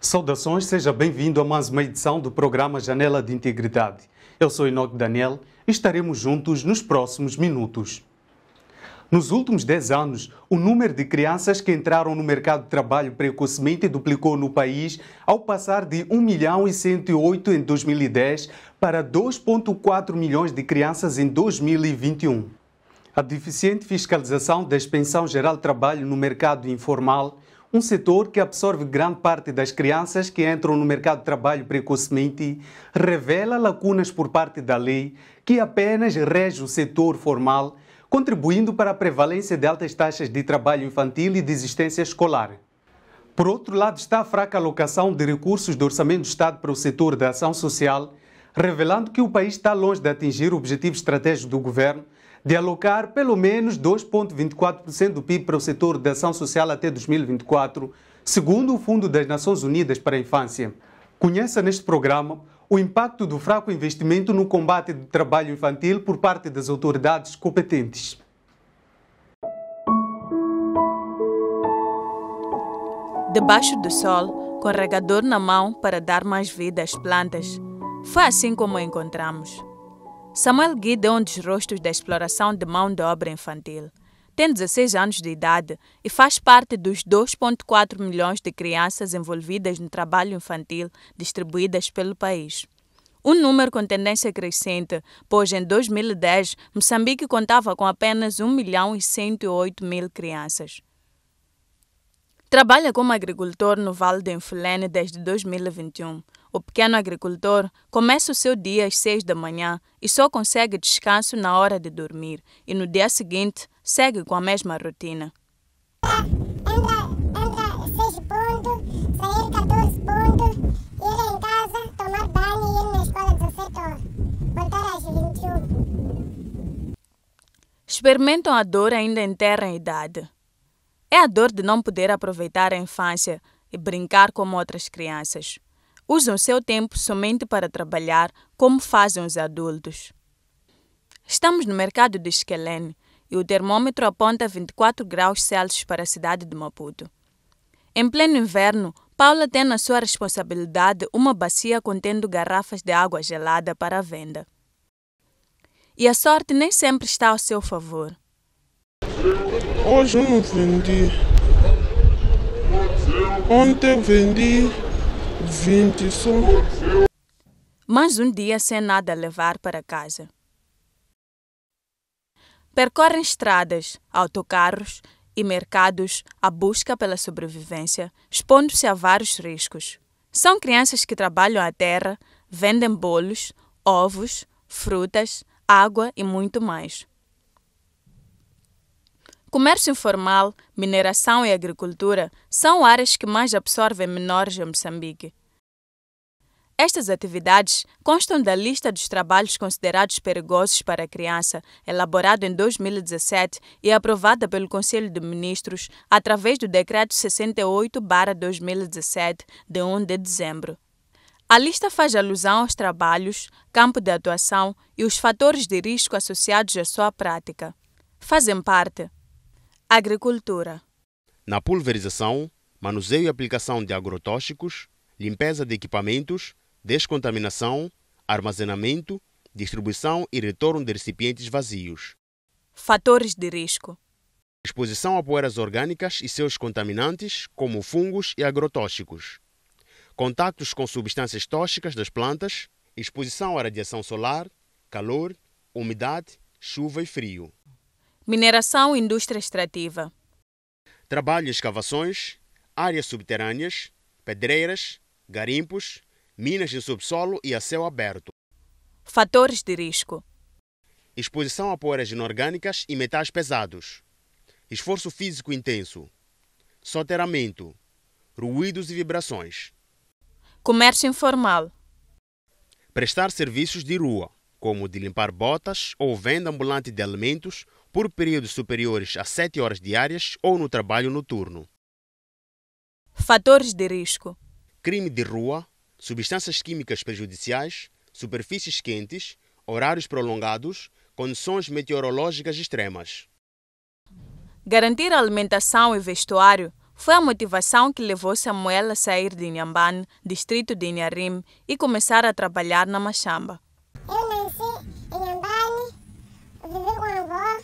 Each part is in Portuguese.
Saudações, seja bem-vindo a mais uma edição do programa Janela de Integridade. Eu sou Enoque Daniel e estaremos juntos nos próximos minutos. Nos últimos 10 anos, o número de crianças que entraram no mercado de trabalho precocemente duplicou no país, ao passar de 1.108.000 em 2010 para 2,4 milhões de crianças em 2021. A deficiente fiscalização da Inspeção Geral de Trabalho no mercado informal, um setor que absorve grande parte das crianças que entram no mercado de trabalho precocemente, revela lacunas por parte da lei que apenas rege o setor formal, contribuindo para a prevalência de altas taxas de trabalho infantil e desistência escolar. Por outro lado, está a fraca alocação de recursos do Orçamento do Estado para o setor da ação social, revelando que o país está longe de atingir o objetivo estratégico do governo de alocar pelo menos 2,24% do PIB para o setor da ação social até 2024, segundo o Fundo das Nações Unidas para a Infância. Conheça neste programa o impacto do fraco investimento no combate do trabalho infantil por parte das autoridades competentes. Debaixo do sol, com regador na mão para dar mais vida às plantas. Foi assim como o encontramos. Samuel Guida é um dos rostos da exploração de mão de obra infantil. Tem 16 anos de idade e faz parte dos 2,4 milhões de crianças envolvidas no trabalho infantil distribuídas pelo país. Um número com tendência crescente, pois em 2010 Moçambique contava com apenas 1.108.000 crianças. Trabalha como agricultor no Vale do Infulene desde 2021. O pequeno agricultor começa o seu dia às 6 da manhã e só consegue descanso na hora de dormir, e no dia seguinte segue com a mesma rotina. Entra 6 pontos, sair 14 pontos, ir em casa, tomar banho e ir na escola 17 horas. Voltar às 21. Experimentam a dor ainda em terra idade. É a dor de não poder aproveitar a infância e brincar como outras crianças. Usam seu tempo somente para trabalhar, como fazem os adultos. Estamos no mercado de Esquelene e o termômetro aponta 24 graus Celsius para a cidade de Maputo. Em pleno inverno, Paula tem na sua responsabilidade uma bacia contendo garrafas de água gelada para a venda. E a sorte nem sempre está ao seu favor. Hoje eu não vendi. Ontem eu vendi 20 só. Mais um dia sem nada a levar para casa. Percorrem estradas, autocarros e mercados à busca pela sobrevivência, expondo-se a vários riscos. São crianças que trabalham a terra, vendem bolos, ovos, frutas, água e muito mais. Comércio informal, mineração e agricultura são áreas que mais absorvem menores em Moçambique. Estas atividades constam da lista dos trabalhos considerados perigosos para a criança, elaborada em 2017 e aprovada pelo Conselho de Ministros através do Decreto 68/2017, de 1 de dezembro. A lista faz alusão aos trabalhos, campo de atuação e os fatores de risco associados à sua prática. Fazem parte: agricultura. Na pulverização, manuseio e aplicação de agrotóxicos, limpeza de equipamentos, descontaminação, armazenamento, distribuição e retorno de recipientes vazios. Fatores de risco: Exposição a poeiras orgânicas e seus contaminantes, como fungos e agrotóxicos. Contactos com substâncias tóxicas das plantas, exposição à radiação solar, calor, umidade, chuva e frio. Mineração e indústria extrativa. Trabalho e escavações, áreas subterrâneas, pedreiras, garimpos, minas em subsolo e a céu aberto. Fatores de risco: Exposição a poeiras inorgânicas e metais pesados. Esforço físico intenso. Soterramento. Ruídos e vibrações. comércio informal. Prestar serviços de rua, como de limpar botas ou venda ambulante de alimentos por períodos superiores a 7 horas diárias ou no trabalho noturno. Fatores de risco: Crime de rua, substâncias químicas prejudiciais, superfícies quentes, horários prolongados, condições meteorológicas extremas. garantir alimentação e vestuário, Foi a motivação que levou Samuel a sair de Inhambane, distrito de Inharim, e começar a trabalhar na Machamba. Eu nasci em Inhambane, vivi com a avó,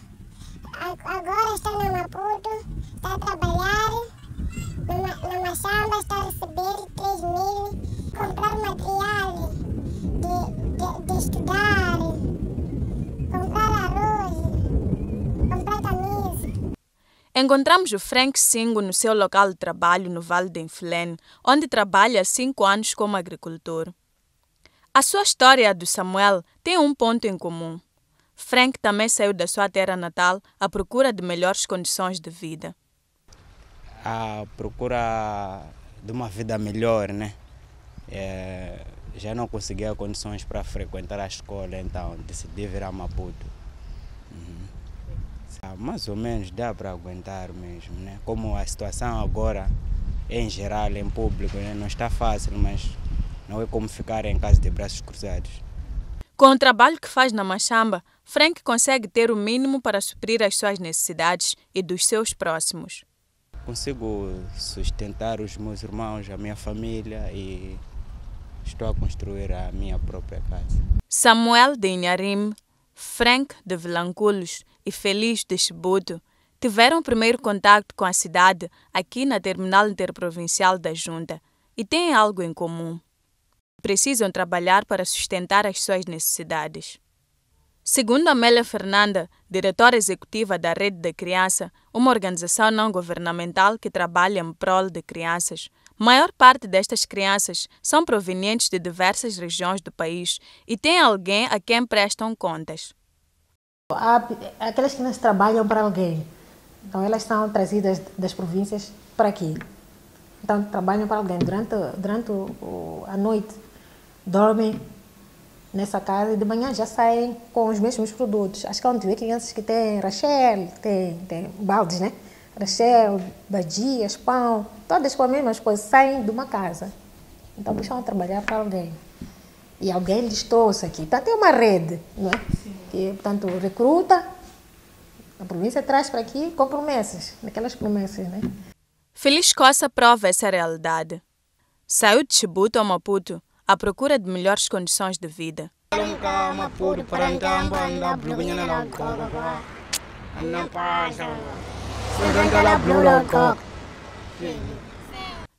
agora estou na Maputo, estou a trabalhar na Machamba, estou a receber 3.000, comprar material de estudar, comprar arroz, comprar camisa. Encontramos o Frank Singo no seu local de trabalho no Vale de Inflene, onde trabalha há 5 anos como agricultor. A sua história e a do Samuel tem um ponto em comum. Frank também saiu da sua terra natal à procura de melhores condições de vida. À procura de uma vida melhor, né? Já não conseguia condições para frequentar a escola, então decidi vir a Maputo. Mais ou menos dá para aguentar mesmo, né? Como a situação agora, em geral, em público, né? Não está fácil, mas não é como ficar em casa de braços cruzados. Com o trabalho que faz na Machamba, Frank consegue ter o mínimo para suprir as suas necessidades e dos seus próximos. Consigo sustentar os meus irmãos, a minha família e estou a construir a minha própria casa. Samuel de Inharim, Frank de Vilanculos e Feliz de Chibuto tiveram o primeiro contato com a cidade aqui na Terminal Interprovincial da Junta e têm algo em comum. Precisam trabalhar para sustentar as suas necessidades. Segundo Amélia Fernanda, diretora executiva da Rede da Criança, uma organização não governamental que trabalha em prol de crianças, a maior parte destas crianças são provenientes de diversas regiões do país e têm alguém a quem prestam contas. Aquelas crianças trabalham para alguém, então elas são trazidas das províncias para aqui. Então trabalham para alguém durante a noite, dormem nessa casa e de manhã já saem com os mesmos produtos. Acho que onde vê crianças que têm Rachel, tem baldes, né? Rachel, badias, pão, todas com as mesmas coisas, saem de uma casa. Então eles vão trabalhar para alguém. E alguém lhes trouxe aqui. Então tem uma rede, não é? Que, portanto, recruta, a província traz para aqui com promessas, naquelas promessas, né? Feliz Coça prova essa realidade. Saiu de Chibuto a Maputo à procura de melhores condições de vida.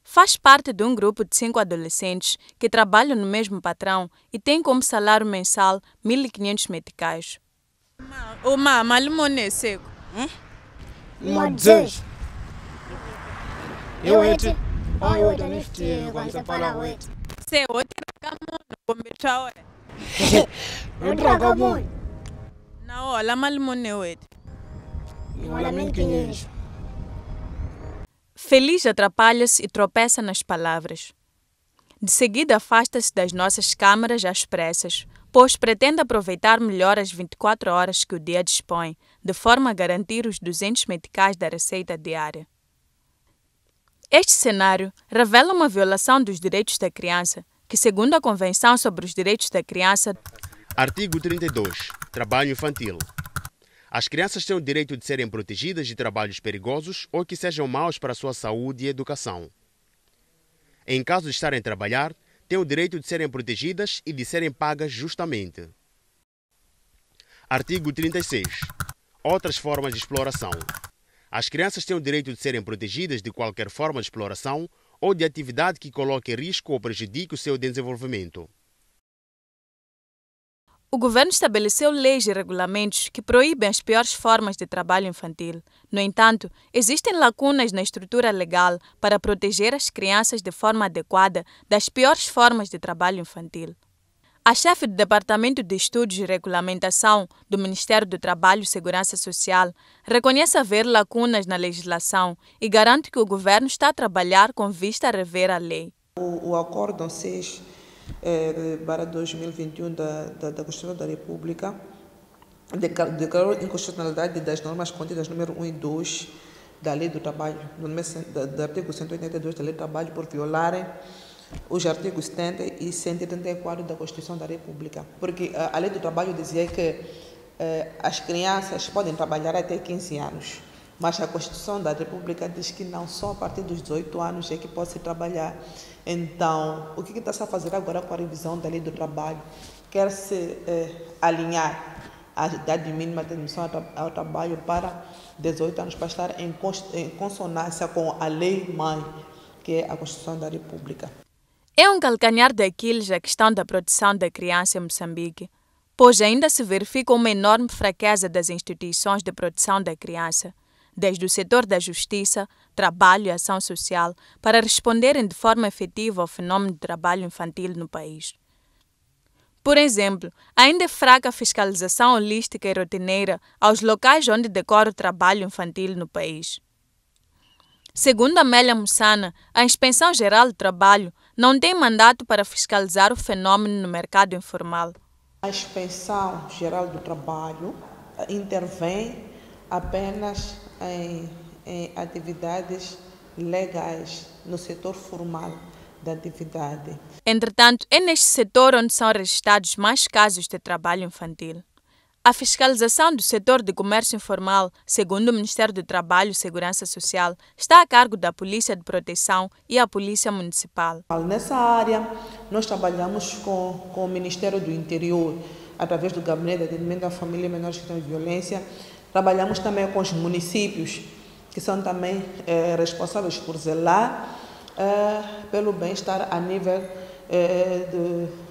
Faz parte de um grupo de 5 adolescentes que trabalham no mesmo patrão e tem como salário mensal 1.500 meticais. O mama, limone seco. Mas eu ete, eu neste quando você fala oito. Se outra camono, começar hora. Outra camono. Na hora, malimone oito. Olha 1.500. Feliz atrapalha-se e tropeça nas palavras. De seguida afasta-se das nossas câmaras às pressas, pois pretende aproveitar melhor as 24 horas que o dia dispõe, de forma a garantir os 200 meticais da receita diária. Este cenário revela uma violação dos direitos da criança, que, segundo a Convenção sobre os Direitos da Criança... Artigo 32. Trabalho infantil. As crianças têm o direito de serem protegidas de trabalhos perigosos ou que sejam maus para a sua saúde e educação. Em caso de estarem a trabalhar, têm o direito de serem protegidas e de serem pagas justamente. Artigo 36. Outras formas de exploração. As crianças têm o direito de serem protegidas de qualquer forma de exploração ou de atividade que coloque em risco ou prejudique o seu desenvolvimento. O governo estabeleceu leis e regulamentos que proíbem as piores formas de trabalho infantil. No entanto, existem lacunas na estrutura legal para proteger as crianças de forma adequada das piores formas de trabalho infantil. A chefe do Departamento de Estudos e Regulamentação do Ministério do Trabalho e Segurança Social reconhece haver lacunas na legislação e garante que o governo está a trabalhar com vista a rever a lei. O Acórdão 6/2021 da Constituição da República declarou a inconstitucionalidade das normas contidas no número 1 e 2 da Lei do Trabalho, do artigo 182 da Lei do Trabalho, por violarem os artigos 70 e 134 da Constituição da República. Porque a Lei do Trabalho dizia que as crianças podem trabalhar até 15 anos. Mas a Constituição da República diz que não só a partir dos 18 anos é que pode se trabalhar. Então, o que está-se a fazer agora com a revisão da lei do trabalho? Quer-se alinhar a idade mínima de admissão ao trabalho para 18 anos, para estar em consonância com a lei-mãe, que é a Constituição da República. É um calcanhar de Aquiles a questão da proteção da criança em Moçambique, pois ainda se verifica uma enorme fraqueza das instituições de proteção da criança, desde o setor da justiça, trabalho e ação social, para responderem de forma efetiva ao fenômeno de trabalho infantil no país. Por exemplo, ainda é fraca a fiscalização holística e rotineira aos locais onde decorre o trabalho infantil no país. Segundo Amélia Mussana, a Inspeção Geral do Trabalho não tem mandato para fiscalizar o fenômeno no mercado informal. A Inspeção Geral do Trabalho intervém apenas em atividades legais, no setor formal da atividade. Entretanto, é neste setor onde são registrados mais casos de trabalho infantil. A fiscalização do setor de comércio informal, segundo o Ministério do Trabalho e Segurança Social, está a cargo da Polícia de Proteção e a Polícia Municipal. Nessa área, nós trabalhamos com o Ministério do Interior, através do Gabinete de Atendimento à Família e Menores que estão em violência. Trabalhamos também com os municípios, que são também responsáveis por zelar pelo bem-estar a nível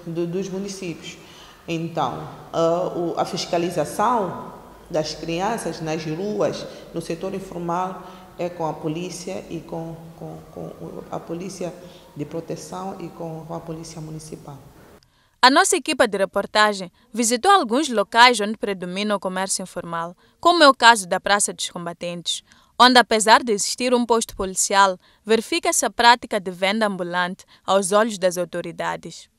dos municípios. Então, a fiscalização das crianças nas ruas, no setor informal, é com a polícia e com a polícia de proteção e com a polícia municipal. A nossa equipa de reportagem visitou alguns locais onde predomina o comércio informal, como é o caso da Praça dos Combatentes, onde, apesar de existir um posto policial, verifica-se a prática de venda ambulante aos olhos das autoridades.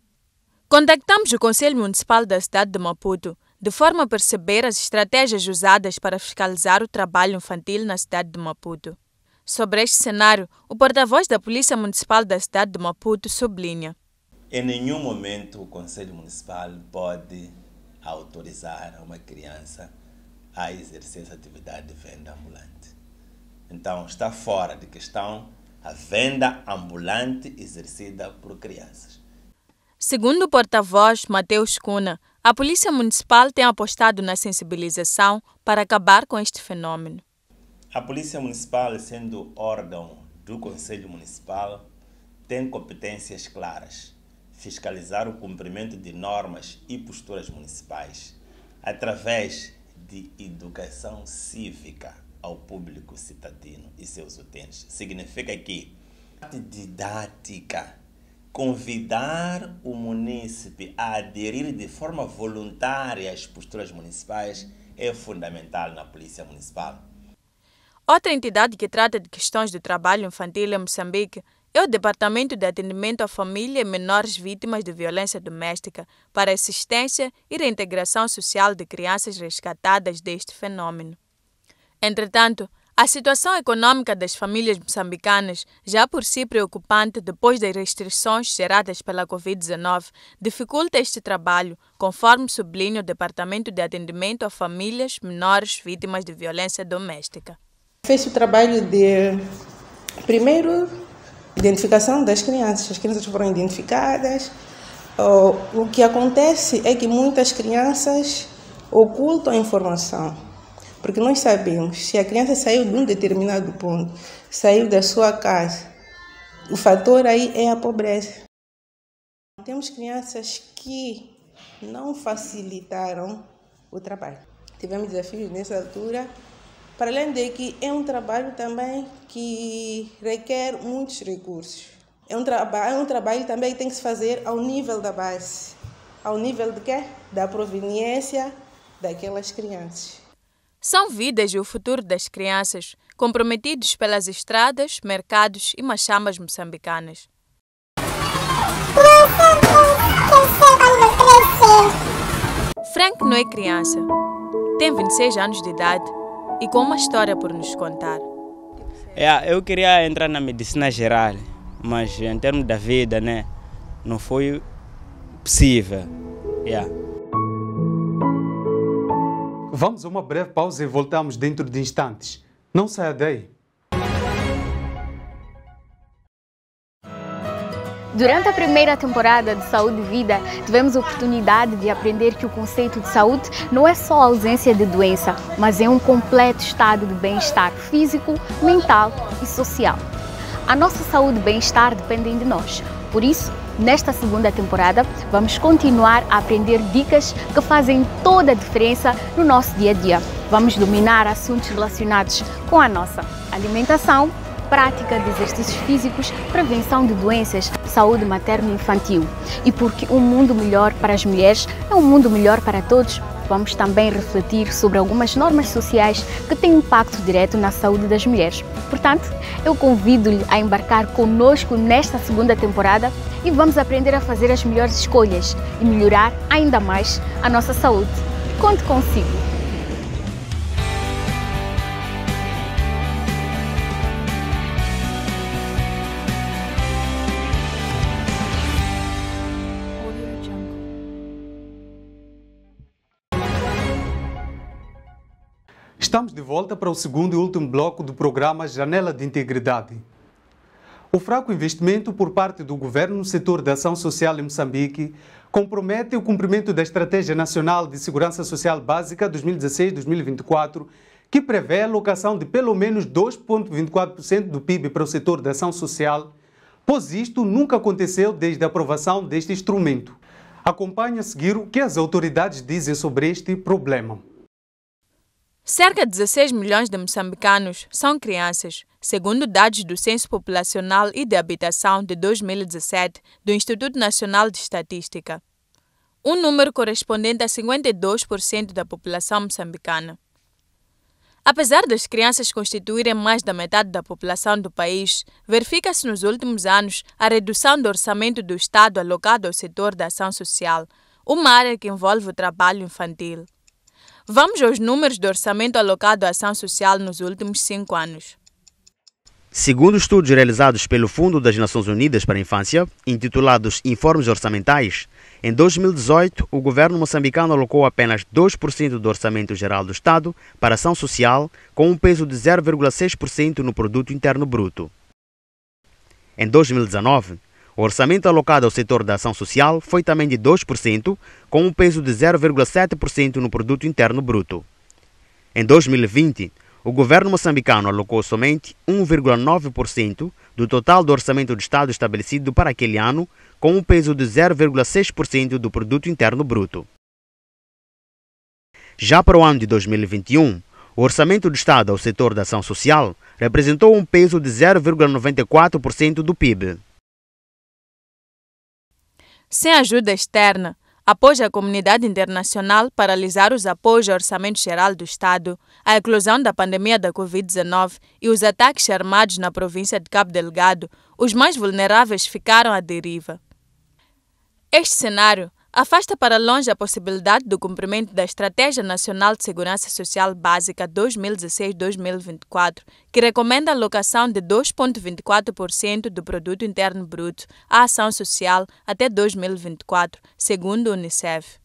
Contactamos o Conselho Municipal da cidade de Maputo, de forma a perceber as estratégias usadas para fiscalizar o trabalho infantil na cidade de Maputo. Sobre este cenário, o porta-voz da Polícia Municipal da cidade de Maputo sublinha: em nenhum momento o Conselho Municipal pode autorizar uma criança a exercer essa atividade de venda ambulante. Então, está fora de questão a venda ambulante exercida por crianças. Segundo o porta-voz Mateus Cunha, a Polícia Municipal tem apostado na sensibilização para acabar com este fenômeno. A Polícia Municipal, sendo órgão do Conselho Municipal, tem competências claras: fiscalizar o cumprimento de normas e posturas municipais, através de educação cívica ao público cidadino e seus utentes. Significa que a didática, convidar o munícipe a aderir de forma voluntária às posturas municipais é fundamental na Polícia Municipal. Outra entidade que trata de questões do trabalho infantil em Moçambique é o Departamento de Atendimento à Família e Menores Vítimas de Violência Doméstica para a assistência e reintegração social de crianças resgatadas deste fenômeno. Entretanto, a situação econômica das famílias moçambicanas, já por si preocupante depois das restrições geradas pela Covid-19, dificulta este trabalho, conforme sublinha o Departamento de Atendimento a Famílias Menores Vítimas de Violência Doméstica. Fez o trabalho de, primeiro, identificação das crianças. As crianças foram identificadas. O que acontece é que muitas crianças ocultam a informação, porque nós sabemos, se a criança saiu de um determinado ponto, saiu da sua casa, o fator aí é a pobreza. Temos crianças que não facilitaram o trabalho. Tivemos desafios nessa altura, para além de que é um trabalho também que requer muitos recursos. É um trabalho também que tem que se fazer ao nível da base. Ao nível de quê? Da proveniência daquelas crianças. São vidas e o futuro das crianças, comprometidos pelas estradas, mercados e machamas moçambicanas. Frank não é criança. Tem 26 anos de idade e com uma história por nos contar. Eu queria entrar na medicina geral, mas em termos da vida, né, não foi possível. Vamos a uma breve pausa e voltamos dentro de instantes. Não saia daí. Durante a primeira temporada de Saúde e Vida, tivemos a oportunidade de aprender que o conceito de saúde não é só a ausência de doença, mas é um completo estado de bem-estar físico, mental e social. A nossa saúde e bem-estar dependem de nós. Por isso, nesta segunda temporada, vamos continuar a aprender dicas que fazem toda a diferença no nosso dia a dia. Vamos dominar assuntos relacionados com a nossa alimentação, prática de exercícios físicos, prevenção de doenças, saúde materna e infantil. E porque um mundo melhor para as mulheres é um mundo melhor para todos, vamos também refletir sobre algumas normas sociais que têm impacto direto na saúde das mulheres. Portanto, eu convido-lhe a embarcar conosco nesta segunda temporada e vamos aprender a fazer as melhores escolhas e melhorar ainda mais a nossa saúde. Conte consigo! Estamos de volta para o segundo e último bloco do programa Janela de Integridade. O fraco investimento por parte do governo no setor da ação social em Moçambique compromete o cumprimento da Estratégia Nacional de Segurança Social Básica 2016-2024, que prevê a alocação de pelo menos 2,24% do PIB para o setor da ação social, pois isto nunca aconteceu desde a aprovação deste instrumento. Acompanhe a seguir o que as autoridades dizem sobre este problema. Cerca de 16 milhões de moçambicanos são crianças, segundo dados do Censo Populacional e de Habitação de 2017 do Instituto Nacional de Estatística. Um número correspondente a 52% da população moçambicana. Apesar das crianças constituírem mais da metade da população do país, verifica-se nos últimos anos a redução do orçamento do Estado alocado ao setor da ação social, uma área que envolve o trabalho infantil. Vamos aos números do orçamento alocado à ação social nos últimos 5 anos. Segundo estudos realizados pelo Fundo das Nações Unidas para a Infância, intitulados Informes Orçamentais, em 2018 o governo moçambicano alocou apenas 2% do orçamento geral do Estado para a ação social, com um peso de 0,6% no produto interno bruto. Em 2019, o orçamento alocado ao setor da ação social foi também de 2%, com um peso de 0,7% no produto interno bruto. Em 2020, o governo moçambicano alocou somente 1,9% do total do orçamento do Estado estabelecido para aquele ano, com um peso de 0,6% do produto interno bruto. Já para o ano de 2021, o orçamento do Estado ao setor da ação social representou um peso de 0,94% do PIB. Sem ajuda externa, após a comunidade internacional paralisar os apoios ao Orçamento Geral do Estado, a eclosão da pandemia da Covid-19 e os ataques armados na província de Cabo Delgado, os mais vulneráveis ficaram à deriva. Este cenário afasta para longe a possibilidade do cumprimento da Estratégia Nacional de Segurança Social Básica 2016-2024, que recomenda a alocação de 2,24% do Produto Interno Bruto à ação social até 2024, segundo o Unicef.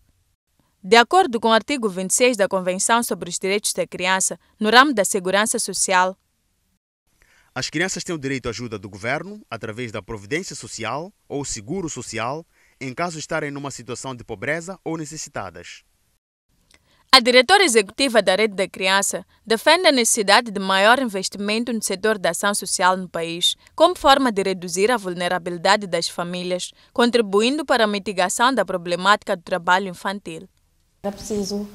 De acordo com o artigo 26 da Convenção sobre os Direitos da Criança, no ramo da segurança social, as crianças têm o direito à ajuda do governo através da Providência Social ou Seguro Social, em caso de estarem numa situação de pobreza ou necessitadas. A diretora executiva da Rede da Criança defende a necessidade de maior investimento no setor da ação social no país, como forma de reduzir a vulnerabilidade das famílias, contribuindo para a mitigação da problemática do trabalho infantil. É preciso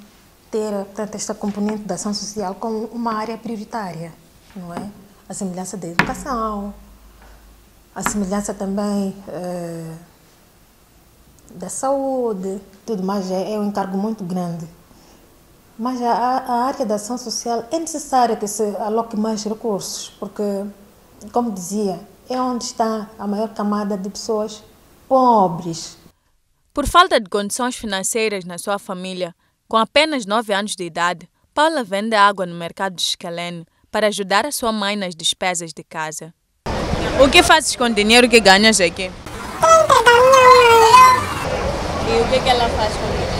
ter, portanto, esta componente da ação social como uma área prioritária, não é? A semelhança da educação, a semelhança também da saúde, tudo mais é um encargo muito grande. Mas a área da ação social é necessário que se aloque mais recursos, porque, como dizia, é onde está a maior camada de pessoas pobres. Por falta de condições financeiras na sua família, com apenas 9 anos de idade, Paula vende água no mercado de Escalene para ajudar a sua mãe nas despesas de casa. O que fazes com o dinheiro que ganhas aqui? E o que ela faz com o dinheiro?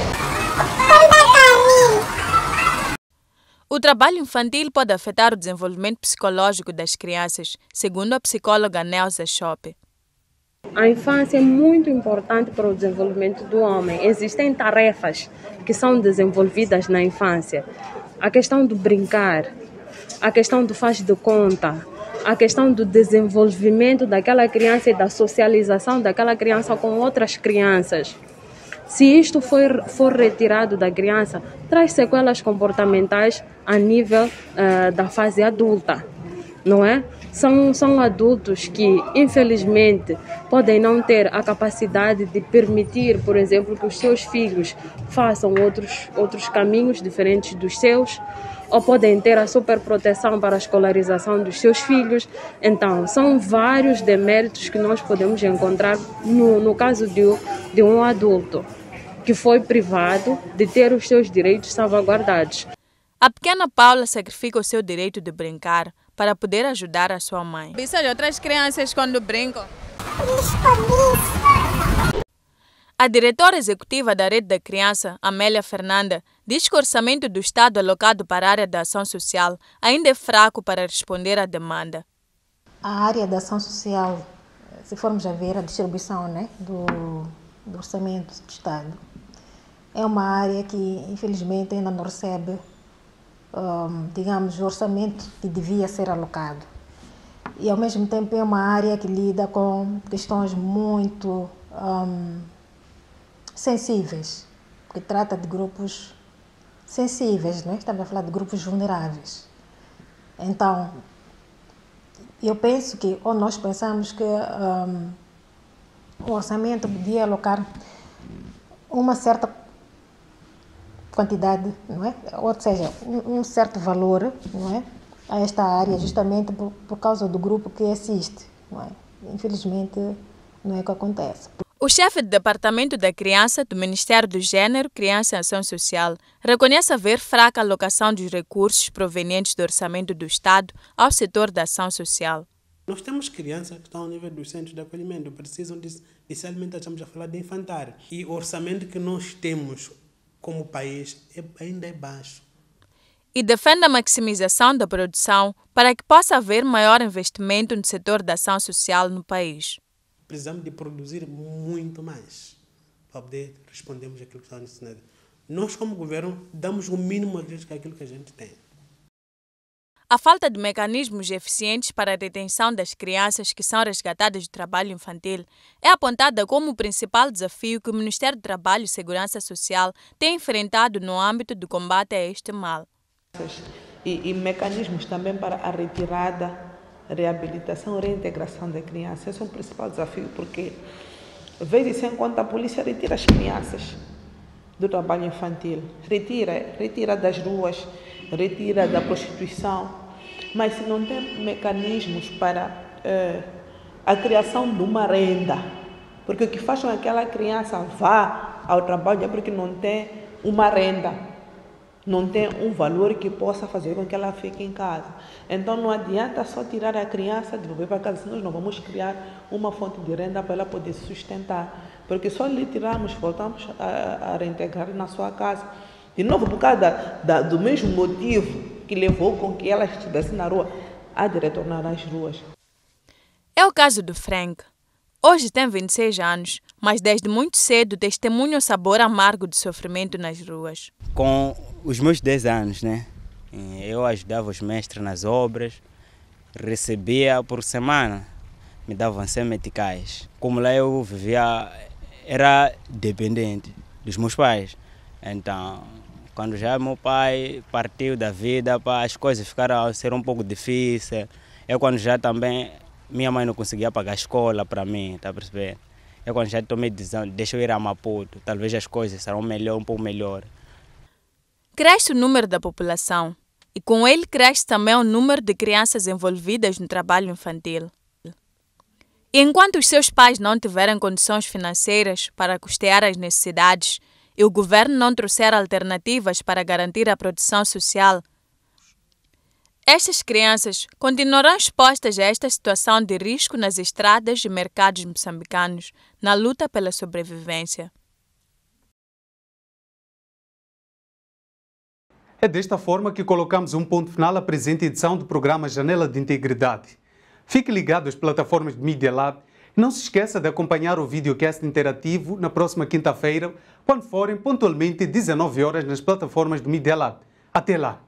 O trabalho infantil pode afetar o desenvolvimento psicológico das crianças, segundo a psicóloga Nelsa Chope. A infância é muito importante para o desenvolvimento do homem. Existem tarefas que são desenvolvidas na infância. A questão do brincar, a questão do faz de conta, a questão do desenvolvimento daquela criança e da socialização daquela criança com outras crianças. Se isto for retirado da criança, traz sequelas comportamentais a nível da fase adulta, não é? São adultos que, infelizmente, podem não ter a capacidade de permitir, por exemplo, que os seus filhos façam outros caminhos diferentes dos seus, ou podem ter a superproteção para a escolarização dos seus filhos. Então, são vários deméritos que nós podemos encontrar no caso de um adulto que foi privado de ter os seus direitos salvaguardados. A pequena Paula sacrifica o seu direito de brincar para poder ajudar a sua mãe. Bisas outras crianças quando brincam? A diretora executiva da Rede da Criança, Amélia Fernanda, diz que o orçamento do Estado alocado para a área da ação social ainda é fraco para responder à demanda. A área da ação social, se formos a ver a distribuição, né, do orçamento do Estado, é uma área que, infelizmente, ainda não recebe, digamos, o orçamento que devia ser alocado. E, ao mesmo tempo, é uma área que lida com questões muito sensíveis, que trata de grupos sensíveis, né? Estamos a falar de grupos vulneráveis. Então, eu penso que, ou nós pensamos que o orçamento podia alocar uma certa quantidade, não é? Ou seja, um certo valor, não é? A esta área, justamente por causa do grupo que assiste, não é? Infelizmente, não é o que acontece. O chefe do Departamento da Criança do Ministério do Gênero, Criança e Ação Social reconhece haver fraca alocação dos recursos provenientes do orçamento do Estado ao setor da ação social. Nós temos crianças que estão ao nível dos centros de acolhimento, precisam de se alimentar, estamos a falar de infantário. E o orçamento que nós temos como país ainda é baixo. E defende a maximização da produção para que possa haver maior investimento no setor da ação social no país. Precisamos de produzir muito mais para poder respondermos aquilo que está necessário. Nós, como governo, damos o mínimo daquilo que a gente tem. A falta de mecanismos eficientes para a detenção das crianças que são resgatadas do trabalho infantil é apontada como o principal desafio que o Ministério do Trabalho e Segurança Social tem enfrentado no âmbito do combate a este mal. E mecanismos também para a retirada, reabilitação e reintegração da criança. Esse é o principal desafio, porque, vez em quando, a polícia retira as crianças do trabalho infantil, retira das ruas, retira da prostituição, mas se não tem mecanismos para a criação de uma renda, porque o que faz com que aquela criança vá ao trabalho é porque não tem uma renda, não tem um valor que possa fazer com que ela fique em casa. Então não adianta só tirar a criança, devolver para casa, senão nós não vamos criar uma fonte de renda para ela poder se sustentar, porque só lhe tirarmos, voltamos a reintegrar na sua casa. De novo, por causa do mesmo motivo que levou com que ela estivesse na rua, há de retornar às ruas. É o caso do Frank. Hoje tem 26 anos, mas desde muito cedo testemunha o sabor amargo do sofrimento nas ruas. Com os meus 10 anos, né, eu ajudava os mestres nas obras, recebia por semana, me davam 100 meticais. Como lá eu vivia, era dependente dos meus pais. Então, quando já meu pai partiu da vida, as coisas ficaram a ser um pouco difíceis. Eu quando já também, minha mãe não conseguia pagar a escola para mim, tá percebendo? Eu quando já tomei decisão, deixa eu ir a Maputo, talvez as coisas serão melhor, um pouco melhor. Cresce o número da população e com ele cresce também o número de crianças envolvidas no trabalho infantil. E enquanto os seus pais não tiverem condições financeiras para custear as necessidades, e o governo não trouxer alternativas para garantir a produção social, estas crianças continuarão expostas a esta situação de risco nas estradas e mercados moçambicanos na luta pela sobrevivência. É desta forma que colocamos um ponto final à presente edição do programa Janela de Integridade. Fique ligado às plataformas de Media Lab e não se esqueça de acompanhar o videocast interativo na próxima quinta-feira, quando forem pontualmente 19 horas nas plataformas do Media Lab. Até lá!